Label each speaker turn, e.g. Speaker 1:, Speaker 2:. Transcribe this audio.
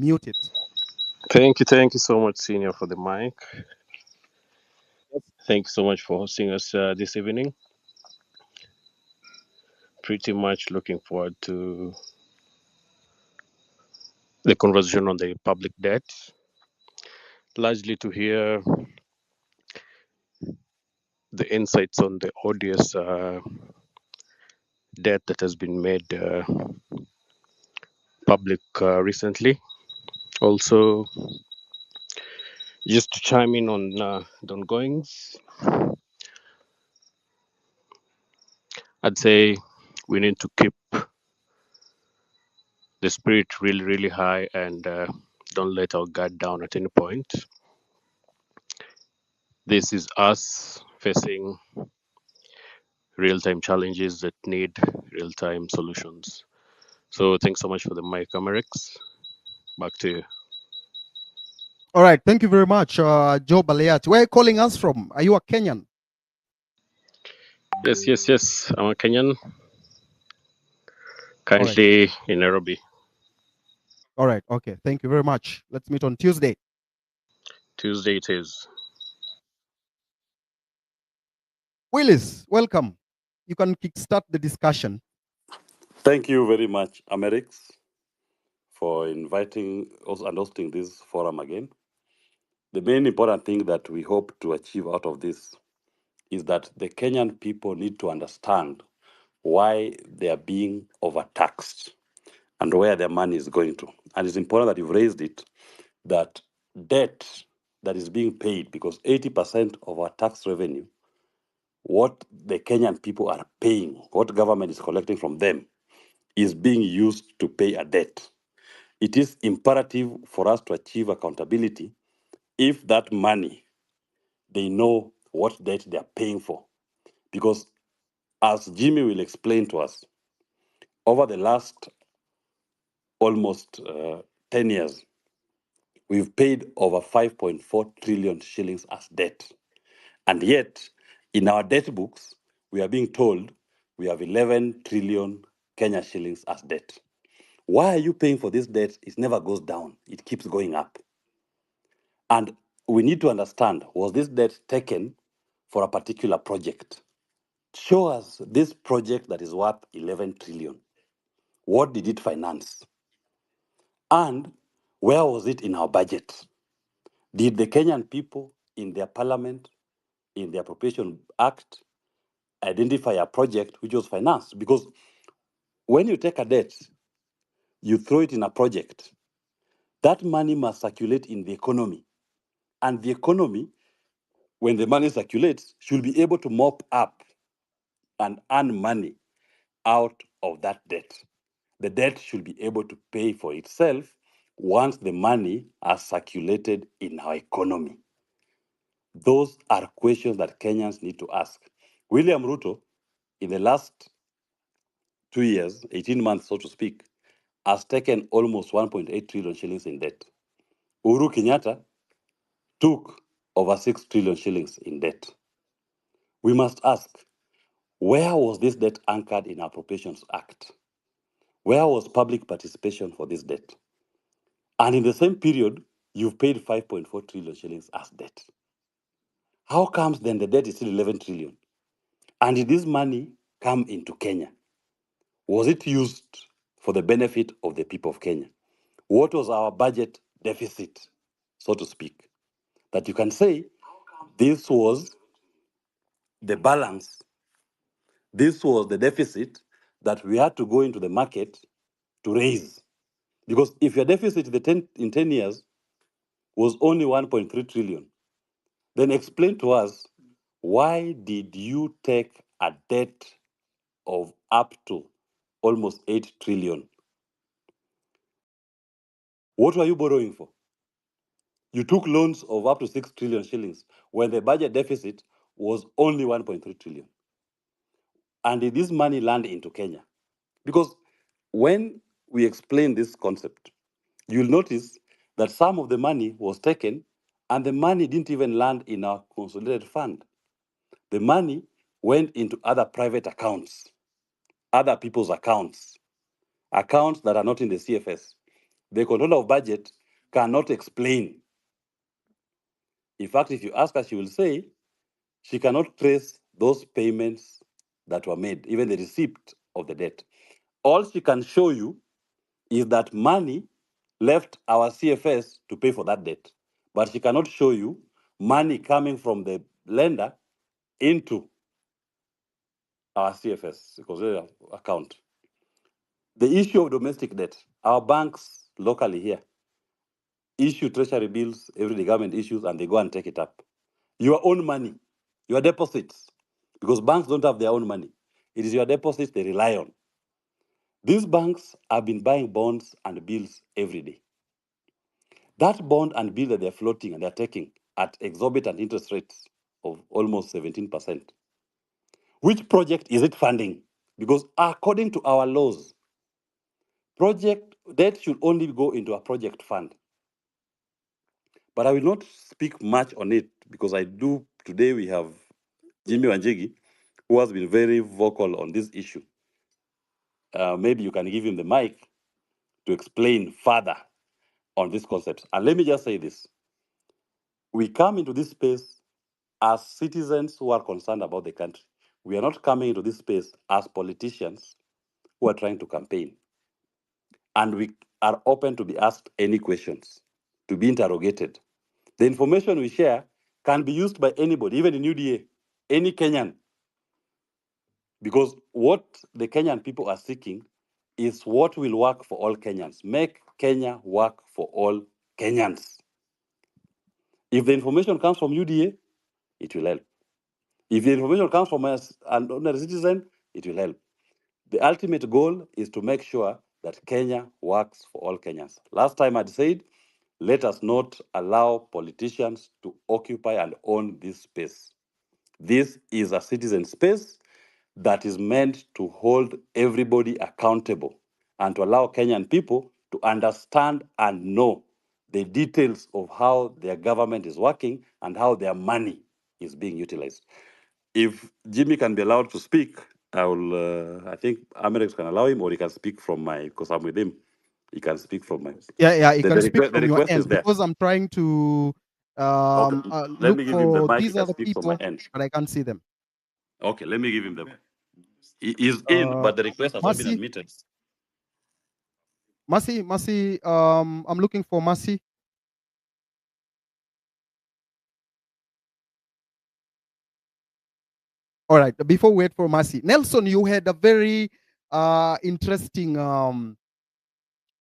Speaker 1: muted.
Speaker 2: Thank you so much, Senior, for the mic. Thank you so much for hosting us this evening. Pretty much looking forward to the conversation on the public debt, largely to hear the insights on the odious debt that has been made public recently. Also, just to chime in on the ongoings, I'd say we need to keep the spirit really, really high and don't let our guard down at any point. This is us facing real time challenges that need real time solutions. So, thanks so much for the mic, Amerix. Back to you.
Speaker 1: All right, thank you very much, Joe Baleat. Where are you calling us from? Are you a Kenyan?
Speaker 2: Yes. I'm a Kenyan,
Speaker 1: All right.
Speaker 2: currently in Nairobi.
Speaker 1: All right. Okay. Thank you very much. Let's meet on Tuesday.
Speaker 2: Tuesday it is.
Speaker 1: Willis, welcome. You can kickstart the discussion.
Speaker 3: Thank you very much, Amerix, for inviting us and hosting this forum again. The main important thing that we hope to achieve out of this is that the Kenyan people need to understand why they are being overtaxed and where their money is going to. And it's important that you've raised it, that debt that is being paid, because 80% of our tax revenue, what the Kenyan people are paying, what government is collecting from them, is being used to pay a debt. It is imperative for us to achieve accountability if that money, they know what debt they are paying for. Because as Jimmy will explain to us, over the last almost 10 years, we've paid over 5.4 trillion shillings as debt. And yet, in our debt books, we are being told we have 11 trillion Kenya shillings as debt. Why are you paying for this debt? It never goes down. It keeps going up. And we need to understand, was this debt taken for a particular project? Show us this project that is worth 11 trillion. What did it finance? And where was it in our budget? Did the Kenyan people in their parliament, in the Appropriation Act, identify a project which was financed? Because when you take a debt, you throw it in a project, that money must circulate in the economy. And the economy, when the money circulates, should be able to mop up and earn money out of that debt. The debt should be able to pay for itself once the money has circulated in our economy. Those are questions that Kenyans need to ask. William Ruto, in the last 2 years, 18 months, so to speak, has taken almost 1.8 trillion shillings in debt. Uhuru Kenyatta took over 6 trillion shillings in debt. We must ask, where was this debt anchored in our Appropriations Act? Where was public participation for this debt? And in the same period, you've paid 5.4 trillion shillings as debt. How comes then the debt is still 11 trillion? And did this money come into Kenya? Was it used for the benefit of the people of Kenya? What was our budget deficit, so to speak? That you can say this was the balance, this was the deficit that we had to go into the market to raise. Because if your deficit in 10 years was only 1.3 trillion, then explain to us, why did you take a debt of up to almost 8 trillion? What were you borrowing for? You took loans of up to 6 trillion shillings when the budget deficit was only 1.3 trillion. And did this money land into Kenya? Because when we explain this concept, you'll notice that some of the money was taken and the money didn't even land in our consolidated fund. The money went into other private accounts, other people's accounts, accounts that are not in the CFS. the controller of budget cannot explain. In fact, if you ask her, she will say she cannot trace those payments that were made, even the receipt of the debt. All she can show you is that money left our CFS to pay for that debt. But she cannot show you money coming from the lender into our CFS account. The issue of domestic debt, our banks locally here issue treasury bills every day, government issues, and they go and take it up. Your own money, your deposits, because banks don't have their own money. It is your deposits they rely on. These banks have been buying bonds and bills every day. That bond and bill that they're floating and they're taking at exorbitant interest rates of almost 17%. Which project is it funding? Because according to our laws, project debt should only go into a project fund. But I will not speak much on it because today we have Jimmy Wanjigi, who has been very vocal on this issue. Maybe you can give him the mic to explain further on these concepts. And let me just say this. We come into this space as citizens who are concerned about the country. We are not coming into this space as politicians who are trying to campaign. And we are open to be asked any questions, to be interrogated. The information we share can be used by anybody, even in UDA, any Kenyan. Because what the Kenyan people are seeking is what will work for all Kenyans. Make Kenya work for all Kenyans. If the information comes from UDA, it will help. If the information comes from an ordinary citizen, it will help. The ultimate goal is to make sure that Kenya works for all Kenyans. Last time I'd said, let us not allow politicians to occupy and own this space. This is a citizen space that is meant to hold everybody accountable and to allow Kenyan people to understand and know the details of how their government is working and how their money is being utilized. If Jimmy can be allowed to speak, I think Amerix can allow him, or he can speak from because I'm with him. He can speak from my.
Speaker 1: Yeah, you
Speaker 3: The,
Speaker 1: can
Speaker 3: the,
Speaker 1: speak
Speaker 3: request, the
Speaker 1: from your
Speaker 3: request is
Speaker 1: end
Speaker 3: there.
Speaker 1: because I'm trying to
Speaker 3: Okay, let
Speaker 1: look
Speaker 3: me give him the
Speaker 1: for
Speaker 3: mic. He
Speaker 1: these
Speaker 3: can
Speaker 1: other
Speaker 3: speak from my
Speaker 1: people,
Speaker 3: end.
Speaker 1: but I can't see them.
Speaker 3: Okay, let me give him the. He is in, but the request has not been admitted.
Speaker 1: Mercy, I'm looking for Mercy. All right, before we wait for Mercy, Nelson, you had a very interesting